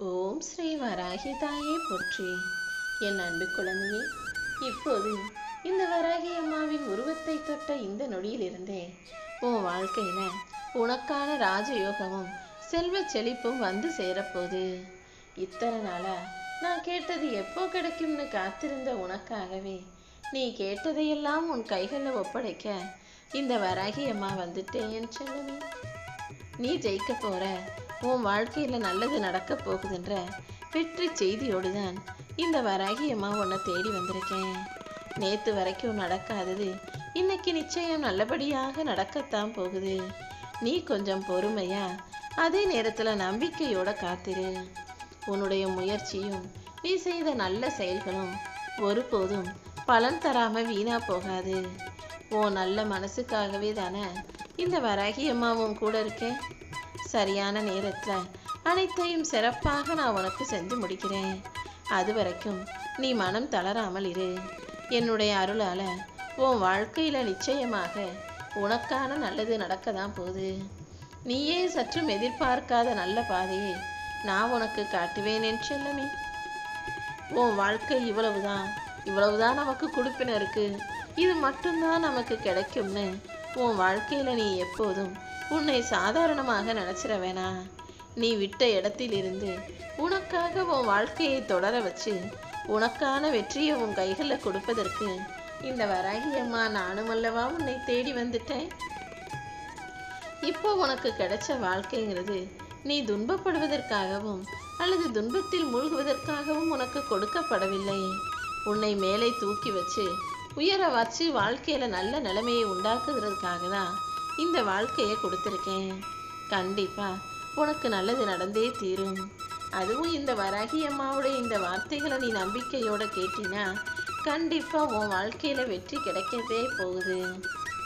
ஓம் ஸ்ரீ வராகி தாயே போற்றி. என் அன்பு குழந்தையே, இப்போது இந்த வராகி அம்மாவின் உருவத்தை தொட்ட இந்த நொடியிலிருந்தே உன் வாழ்க்கையில உனக்கான ராஜயோகமும் செல்வ செழிப்பும் வந்து சேரப்போகுது. இத்தனை நாளா நான் கேட்டது எப்போ கிடைக்கும்னு காத்திருந்த உனக்காகவே நீ கேட்டதையெல்லாம் உன் கைகளில் ஒப்படைக்க இந்த வராகி அம்மா வந்துட்டேன் என் செல்லமே. நீ ஜெயிக்க போற, உன் வாழ்க்கையில நல்லது நடக்க போகுதுன்ற வெற்றி செய்தியோடு தான் இந்த வராகி அம்மா உன்னை தேடி வந்திருக்கேன். நேத்து வரைக்கும் நடக்காதது இன்னைக்கு நிச்சயம் நல்லபடியாக நடக்கத்தான் போகுது. நீ கொஞ்சம் பொறுமையா, அதே நேரத்துல நம்பிக்கையோட காத்திரு. உன்னுடைய முயற்சியும் நீ செய்த நல்ல செயல்களும் ஒருபோதும் பலன் தராம வீணா போகாது. உன் நல்ல மனசுக்காகவே தானே இந்த வராகி அம்மாவும் கூட இருக்கேன். சரியான நேரத்தில் அனைத்தையும் சிறப்பாக நான் உனக்கு செஞ்சு முடிக்கிறேன். அது வரைக்கும் நீ மனம் தளராமல் இரு. என்னுடைய அருளால் உன் வாழ்க்கையில் நிச்சயமாக உனக்கான நல்லது நடக்க தான் போகுது. நீயே சற்றும் எதிர்பார்க்காத நல்ல பாதையை நான் உனக்கு காட்டுவேன் என் செல்லமே. உன் வாழ்க்கை இவ்வளவுதான் நமக்கு கொடுப்பின இருக்கு, இது மட்டும்தான் நமக்கு கிடைக்கும்னு உன் வாழ்க்கையில நீ எப்போதும் உன்னை சாதாரணமாக நினைச்சிட வேணாம். நீ விட்ட இடத்திலிருந்து உனக்காக உன் வாழ்க்கையை தொடர வச்சு உனக்கான வெற்றியை உன் கைகளில் கொடுப்பதற்கு இந்த வராகி அம்மா நானும் அல்லவா உன்னை தேடி வந்துட்டேன். இப்போ உனக்கு கிடைச்ச வாழ்க்கைங்கிறது நீ துன்பப்படுவதற்காகவும் அல்லது துன்பத்தில் மூழ்குவதற்காகவும் உனக்கு கொடுக்கப்படவில்லை. உன்னை மேலே தூக்கி வச்சு உயர வச்சு வாழ்க்கையில நல்ல நிலைமையை உண்டாக்குறதுக்காக தான் இந்த வாழ்க்கையை கொடுத்துருக்கேன். கண்டிப்பா உனக்கு நல்லது நடந்தே தீரும். அதுவும் இந்த வராகி அம்மாவுடைய இந்த வார்த்தைகளை நீ நம்பிக்கையோட கேட்டினா கண்டிப்பா உன் வாழ்க்கையில வெற்றி கிடைக்கவே போகுது.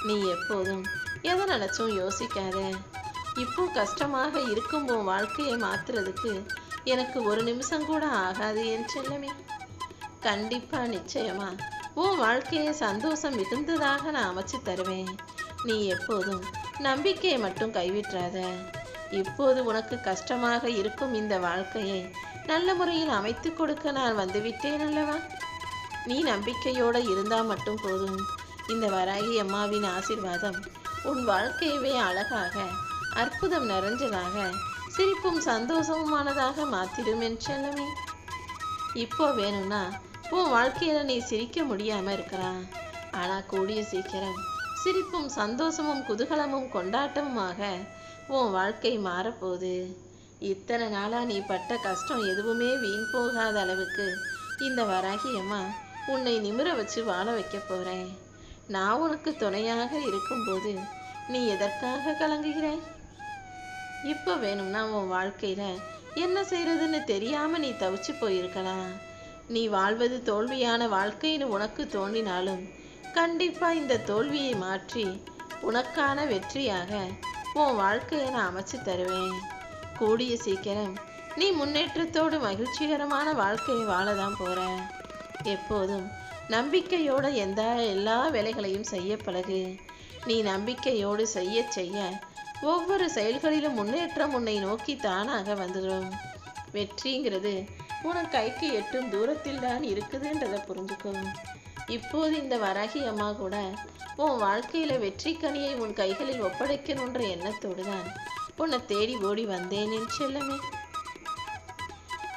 நீ எப்போதும் எதை நினைச்சும் யோசிக்காத. இப்போ கஷ்டமாக இருக்கும் உன் வாழ்க்கையை மாத்துறதுக்கு எனக்கு ஒரு நிமிஷம் கூட ஆகாது என் செல்லமே. கண்டிப்பா நிச்சயமா உன் வாழ்க்கையை சந்தோஷம் மிகுந்ததாக நான் அமைச்சு தருவேன். நீ எப்போதும் நம்பிக்கையை மட்டும் கைவிட்றாத. இப்போது உனக்கு கஷ்டமாக இருக்கும் இந்த வாழ்க்கையை நல்ல முறையில் அமைத்து கொடுக்க நான் வந்துவிட்டேன் அல்லவா. நீ நம்பிக்கையோடு இருந்தால் மட்டும் போதும். இந்த வராகி அம்மாவின் ஆசீர்வாதம் உன் வாழ்க்கையவே அழகாக, அற்புதம் நிறைஞ்சதாக, சிரிப்பும் சந்தோஷமானதாக மாத்திடும் என் செல்லமே. இப்போ வேணும்னா உன் வாழ்க்கையில நீ சிரிக்க முடியாம இருக்கலாம், ஆனா கூடிய சீக்கிரம் சிரிப்பும் சந்தோஷமும் குதூகலமும் கொண்டாட்டமுமாக உன் வாழ்க்கை மாறப்போகுது. இத்தனை நாளா நீ பட்ட கஷ்டம் எதுவுமே வீண் போகாத அளவுக்கு இந்த வராகி அம்மா உன்னை நிமிர வச்சு வாழ வைக்க போறேன். நான் உனக்கு துணையாக இருக்கும்போது நீ எதற்காக கலங்குகிறாய்? இப்போ வேணும்னா உன் வாழ்க்கையில என்ன செய்யறதுன்னு தெரியாம நீ தவிச்சு போயிருக்கலாம். நீ வாழ்வது தோல்வியான வாழ்க்கைன்னு உனக்கு தோன்றினாலும் கண்டிப்பா இந்த தோல்வியை மாற்றி உனக்கான வெற்றியாக உன் வாழ்க்கையை நான் அமைச்சு தருவேன். கூடிய சீக்கிரம் நீ முன்னேற்றத்தோடு மகிழ்ச்சிகரமான வாழ்க்கையை வாழதான் போற. எப்போதும் நம்பிக்கையோட எல்லா வேலைகளையும் செய்ய பழகு. நீ நம்பிக்கையோடு செய்ய செய்ய ஒவ்வொரு செயல்களிலும் முன்னேற்றம் உன்னை நோக்கி தானாக வந்துடும். வெற்றிங்கிறது உன் கைக்கு எட்டும் தூரத்தில் தான் இருக்குதுன்றதை புரிஞ்சுக்கும். இப்போது இந்த வராகி அம்மா கூட உன் வாழ்க்கையில வெற்றி கனியை உன் கைகளில் ஒப்படைக்கணுன்ற எண்ணத்தோடு தான் உன்னை தேடி ஓடி வந்தேன் என் செல்லமே.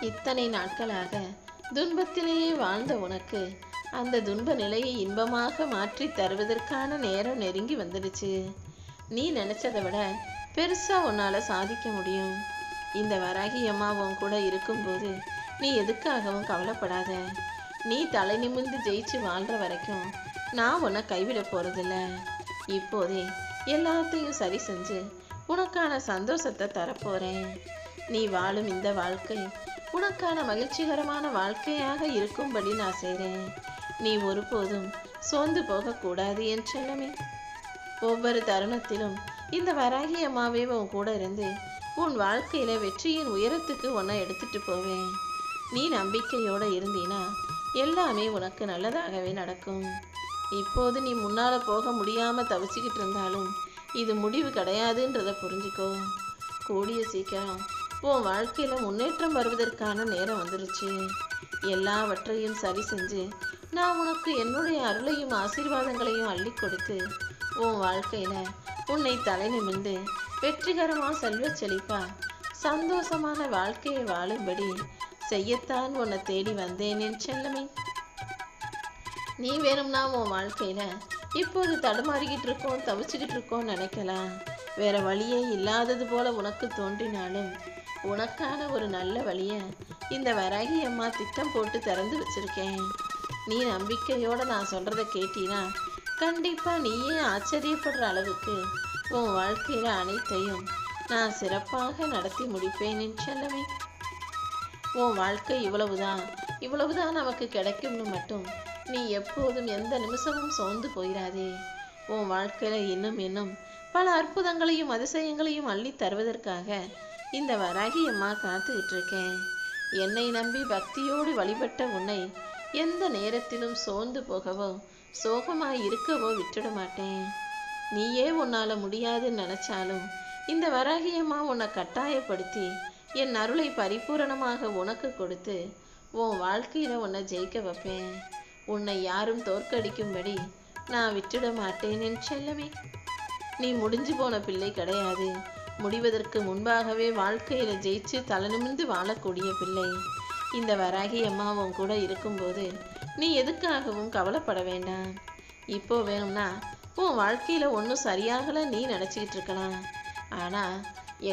இத்தனை நாட்களாக துன்பத்திலேயே வாழ்ந்த உனக்கு அந்த துன்ப நிலையை இன்பமாக மாற்றி தருவதற்கான நேரம் நெருங்கி வந்துடுச்சு. நீ நினைச்சதை விட பெருசா உன்னால சாதிக்க முடியும். இந்த வராகி அம்மா உன் கூட இருக்கும்போது நீ எதுக்காகவும் கவலைப்படாத. நீ தலை நிமிர்ந்து ஜெயிச்சு வாழ்ற வரைக்கும் நான் உன்னை கைவிட போறதில்ல. இப்போதே எல்லாத்தையும் சரி செஞ்சு உனக்கான சந்தோஷத்தை தரப்போறேன். நீ வாழும் இந்த வாழ்க்கை உனக்கான மகிழ்ச்சிகரமான வாழ்க்கையாக இருக்கும்படி நான் செய்றேன். நீ ஒருபோதும் சோர்ந்து போகக்கூடாது என் செல்லமே. ஒவ்வொரு தருணத்திலும் இந்த வராகி அம்மாவே உன் கூட இருந்து உன் வாழ்க்கையில வெற்றியின் உயரத்துக்கு உன்னை எடுத்துட்டு போவேன். நீ நம்பிக்கையோட இருந்தீனா எல்லாமே உனக்கு நல்லதாகவே நடக்கும். இப்போது நீ முன்னால போக முடியாம தவிச்சுக்கிட்டு இருந்தாலும் இது முடிவு கிடையாதுன்றதை புரிஞ்சுக்கோ. கூடிய சீக்கிரம் உன் வாழ்க்கையில முன்னேற்றம் வருவதற்கான நேரம் வந்துருச்சு. எல்லாவற்றையும் சரி செஞ்சு நான் உனக்கு என்னுடைய அருளையும் ஆசீர்வாதங்களையும் அள்ளி கொடுத்து உன் வாழ்க்கையில உன்னை தலை நிமிர்ந்து வெற்றிகரமா செல்வ செழிப்பா சந்தோஷமான வாழ்க்கையை வாழும்படி செய்யத்தான் உன்னை தேடி வந்தேன் என் செல்லமே. நீ வேணும்னா உன் வாழ்க்கையில இப்போது தடுமாறிக்கிட்டு இருக்கோம், தவிச்சுக்கிட்டு இருக்கோம் நினைக்கலாம். வேற வழியே இல்லாதது போல உனக்கு தோன்றினாலும் உனக்கான ஒரு நல்ல வழியை இந்த வராகி அம்மா திட்டம் போட்டு திறந்து வச்சிருக்கேன். நீ நம்பிக்கையோட நான் சொல்றத கேட்டீனா கண்டிப்பா நீயே ஆச்சரியப்படுற அளவுக்கு உன் வாழ்க்கையில அனைத்தையும் நான் சிறப்பாக நடத்தி முடிப்பேன் என் செல்லமே. உன் வாழ்க்கை இவ்வளவுதான் நமக்கு கிடைக்கும்னு மட்டும் நீ எப்போதும் எந்த நிமிஷமும் சோர்ந்து போயிடாதே. உன் வாழ்க்கையில இன்னும் பல அற்புதங்களையும் அதிசயங்களையும் அள்ளி தருவதற்காக இந்த வராகி அம்மா காத்துக்கிட்டு இருக்கேன். என்னை நம்பி பக்தியோடு வழிபட்ட உன்னை எந்த நேரத்திலும் சோர்ந்து போகவோ சோகமாய் இருக்கவோ விட்டுட மாட்டேன். நீயே உன்னால முடியாதுன்னு நினைச்சாலும் இந்த வராகி அம்மா உன்னை கட்டாயப்படுத்தி என் அருளை பரிபூரணமாக உனக்கு கொடுத்து உன் வாழ்க்கையில உன்னை ஜெயிக்க வைப்பேன். உன்னை யாரும் தோற்கடிக்கும்படி நான் விட்டுட மாட்டேன் என் செல்லமே. நீ முடிஞ்சு போன பிள்ளை கிடையாது. முடிவதற்கு முன்பாகவே வாழ்க்கையில ஜெயிச்சு தலை நிமிர்ந்து வாழக்கூடிய பிள்ளை. இந்த வராகி அம்மா உன் கூட இருக்கும்போது நீ எதுக்காகவும் கவலைப்பட வேண்டாம். இப்போ வேணும்னா உன் வாழ்க்கையில ஒன்றும் சரியாகல நீ நினைச்சுக்கிட்டு இருக்கலாம். ஆனா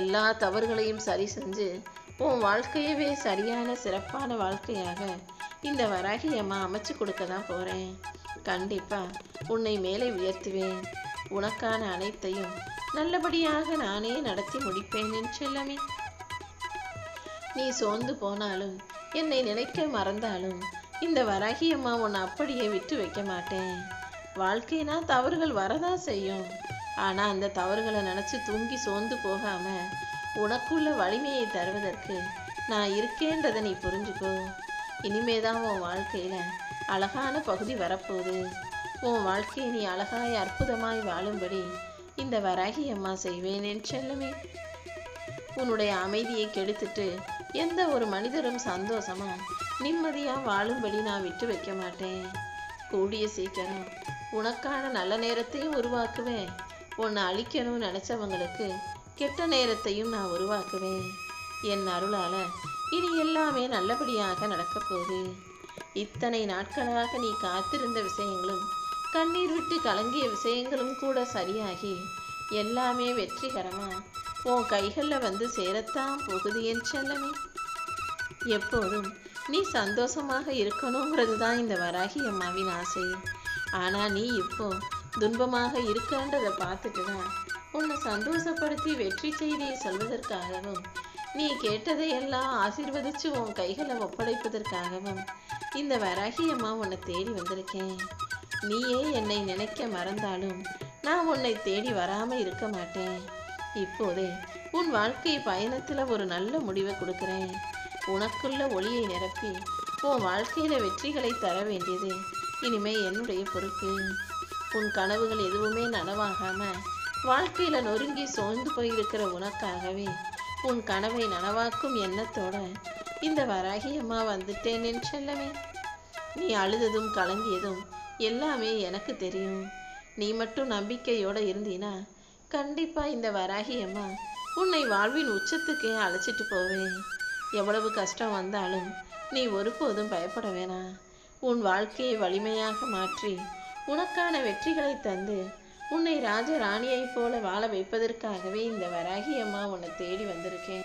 எல்லா தவறுகளையும் சரி செஞ்சு உன் வாழ்க்கையவே சரியான சிறப்பான வாழ்க்கையாக இந்த வராகி அம்மா அமைச்சு கொடுக்க தான் போறேன். கண்டிப்பா உன்னை மேலே உயர்த்துவேன். உனக்கான அனைத்தையும் நல்லபடியாக நானே நடத்தி முடிப்பேன் என் செல்லமே. நீ சோர்ந்து போனாலும் என்னை நினைக்க மறந்தாலும் இந்த வராகி அம்மா உன்னை அப்படியே விட்டு வைக்க மாட்டேன். வாழ்க்கைனா தவறுகள் வரதான் செய்யும். ஆனா அந்த தவறுகளை நினைச்சு தூங்கி சோர்ந்து போகாம உனக்குள்ள வலிமையை தருவதற்கு நான் இருக்கேன்றதை நீ புரிஞ்சுக்கோ. இனிமேதான் உன் வாழ்க்கையில அழகான பகுதி வரப்போகுது. உன் வாழ்க்கையை நீ அழகாய் அற்புதமாய் வாழும்படி இந்த வராகி அம்மா செய்வேன் என் செல்லமே. உன்னுடைய அமைதியை கெடுத்துட்டு எந்த ஒரு மனிதரும் சந்தோஷமா நிம்மதியா வாழும்படி நான் விட்டு வைக்க மாட்டேன். கூடிய சீக்கிரம் உனக்கான நல்ல நேரத்தையும் உருவாக்குவேன். உன்னை அழிக்கணும்னு நினைச்சவங்களுக்கு கெட்ட நேரத்தையும் நான் உருவாக்குவேன். என் அருளால இனி எல்லாமே நல்லபடியாக நடக்க போகுது. இத்தனை நாட்களாக நீ காத்திருந்த விஷயங்களும் கண்ணீர் விட்டு கலங்கிய விஷயங்களும் கூட சரியாகி எல்லாமே வெற்றிகரமா உன் கைகளில் வந்து சேரத்தான் போகுது என் செல்லமே. எப்போதும் நீ சந்தோஷமாக இருக்கணுங்கிறது தான் இந்த வராகி அம்மாவின் ஆசை. ஆனா நீ இப்போ துன்பமாக இருக்கன்றதை பார்த்துட்டு தான் உன்னை சந்தோஷப்படுத்தி வெற்றி செய்தியை சொல்வதற்காகவும் நீ கேட்டதையெல்லாம் ஆசீர்வதிச்சு உன் கைகளை ஒப்படைப்பதற்காகவும் இந்த வராகி அம்மா உன்னை தேடி வந்திருக்கேன். நீயே என்னை நினைக்க மறந்தாலும் நான் உன்னை தேடி வராம இருக்க மாட்டேன். இப்போதே உன் வாழ்க்கை பயணத்துல ஒரு நல்ல முடிவை கொடுக்கிறேன். உனக்குள்ள ஒளியை நிரப்பி உன் வாழ்க்கையில வெற்றிகளை தர வேண்டியது இனிமே என்னுடைய பொறுப்பு. உன் கனவுகள் எதுவுமே நனவாகாம வாழ்க்கையில நொறுங்கி சோர்ந்து போயிருக்கிற உனக்காகவே உன் கனவை நனவாக்கும் எண்ணத்தோட இந்த வராகி அம்மா வந்துட்டேன் என் செல்லமே. நீ அழுததும் கலங்கியதும் எல்லாமே எனக்கு தெரியும். நீ மட்டும் நம்பிக்கையோட இருந்தீனா கண்டிப்பா இந்த வராகி அம்மா உன்னை வாழ்வின் உச்சத்துக்கே அழைச்சிட்டு போவேன். எவ்வளவு கஷ்டம் வந்தாலும் நீ ஒருபோதும் பயப்பட வேணாம். உன் வாழ்க்கையை வலிமையாக மாற்றி உனக்கான வெற்றிகளை தந்து உன்னை ராஜ ராணியைப் போல வாழ வைப்பதற்காகவே இந்த வராகி அம்மா உன்னை தேடி வந்திருக்கேன்.